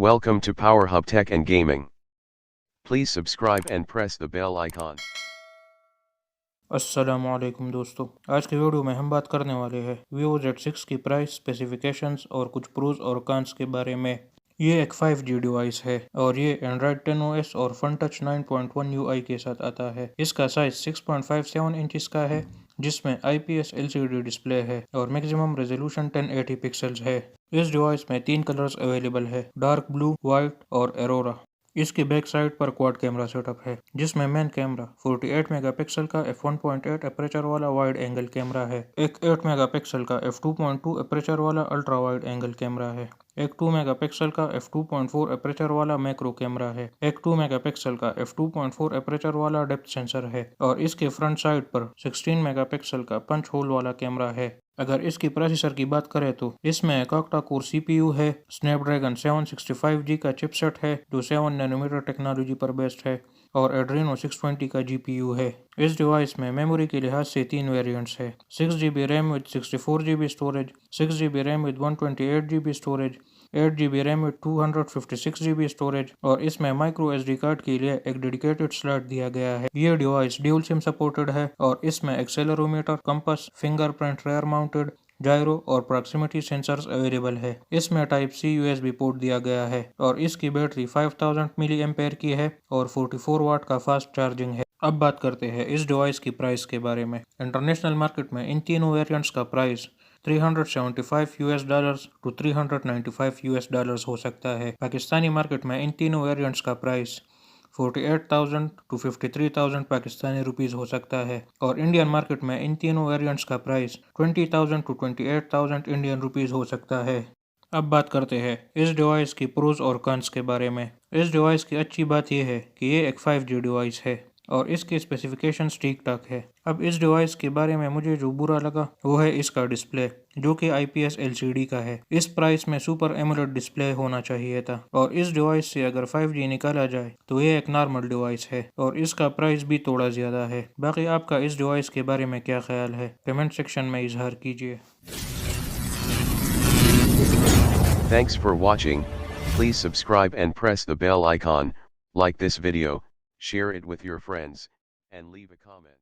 Welcome to Power Hub Tech and Gaming. Please subscribe and press the bell icon. अस्सलामुअलैकुम दोस्तों, आज की video में हम बात करने वाले हैं Vivo Z6 की प्राइस, स्पेसिफिकेशंस और कुछ प्रोज और कॉन्स के बारे में। ये एक 5G डिवाइस है और ये Android 10 OS और FunTouch 9.1 UI के साथ आता है। इसका साइज 6.57 इंचेस का है, जिसमें IPS LCD डिस्प्ले है और मैक्सिमम रेजोल्यूशन 1080 पिक्सल्स है। इस डिवाइस में 3 कलर्स अवेलेबल है, डार्क ब्लू, व्हाइट और एरोरा। इसकी बैक साइड पर क्वाड कैमरा सेटअप है, जिसमें मेन कैमरा 48 मेगापिक्सल का f1.8 अपर्चर वाला वाइड एंगल कैमरा है, एक 8 मेगापिक्सल का f2.2 अपर्चर वाला अल्ट्रा वाइड एंगल कैमरा है, एक 2 मेगापिक्सल का f2.4 अपर्चर वाला मैक्रो कैमरा है, एक 2 मेगापिक्सल का f2.4 अपर्चर वाला डेप्थ सेंसर है और इसके फ्रंट साइड पर 16 मेगापिक्सल का पंच होल वाला कैमरा है। अगर इसकी प्रोसेसर की बात करें तो इसमें एक ऑक्टा कोर CPU है, स्नैपड्रैगन 765G का चिपसेट है जो 7 नैनोमीटर टेक्नोलॉजी पर बेस्ड है और एड्रीनो 620 का GPU है। इस डिवाइस में मेमोरी के लिहाज से 3 वेरिएंट्स है, 6GB RAM with 64GB storage, 6GB RAM with 128GB storage, 8GB RAM with 256GB storage और इसमें माइक्रो SD कार्ड के लिए एक डेडिकेटेड स्लॉट दिया गया है। ये डिवाइस ड्यूल सिम सपोर्टेड है और इसमें accelerometer, compass, fingerprint rear mounted, gyro और प्रॉक्सिमिटी सेंसर्स अवेलेबल है। इसमें टाइप C USB पोर्ट दिया गया है और इसकी बैटरी 5000 मिली एम्पेयर की है और 44 वाट का फास्ट चार्जिंग है। अब बात करते हैं इस डिवाइस की प्राइस के बारे में। इंटरनेशनल मार्केट में इन तीनों वेरिएंट्स का प्राइस $375 to $395 हो सकता है। पाकिस्तानी मार्केट में इन तीनों वेरिएंट्स का प्राइस 48,000 to 53,000 पाकिस्तानी रुपीस हो सकता है और इंडियन मार्केट में इन तीनों वेरिएंट्स का प्राइस 20,000 to 28,000 इंडियन रुपीस हो सकता है। अब बात करते हैं इस डिवाइस की प्रोज और कॉन्स के बारे में। इस डिवाइस की अच्छी बात यह है कि ये एक 5G डिवाइस है और इसके स्पेसिफिकेशंस ठीक ठाक है। अब इस डिवाइस के बारे में मुझे जो बुरा लगा वो है इसका डिस्प्ले, जो कि IPS LCD का है। इस प्राइस में सुपर एमोलेड डिस्प्ले होना चाहिए था और इस डिवाइस से अगर 5G निकाला जाए तो ये एक नॉर्मल डिवाइस है और इसका प्राइस भी थोड़ा ज़्यादा है। बाकी आपका इस डिवाइस के बारे में क्या ख्याल है, कमेंट सेक्शन में इजहार कीजिए। Thanks for watching. Please subscribe and press the bell icon, like this video, share it with your friends, and leave a comment.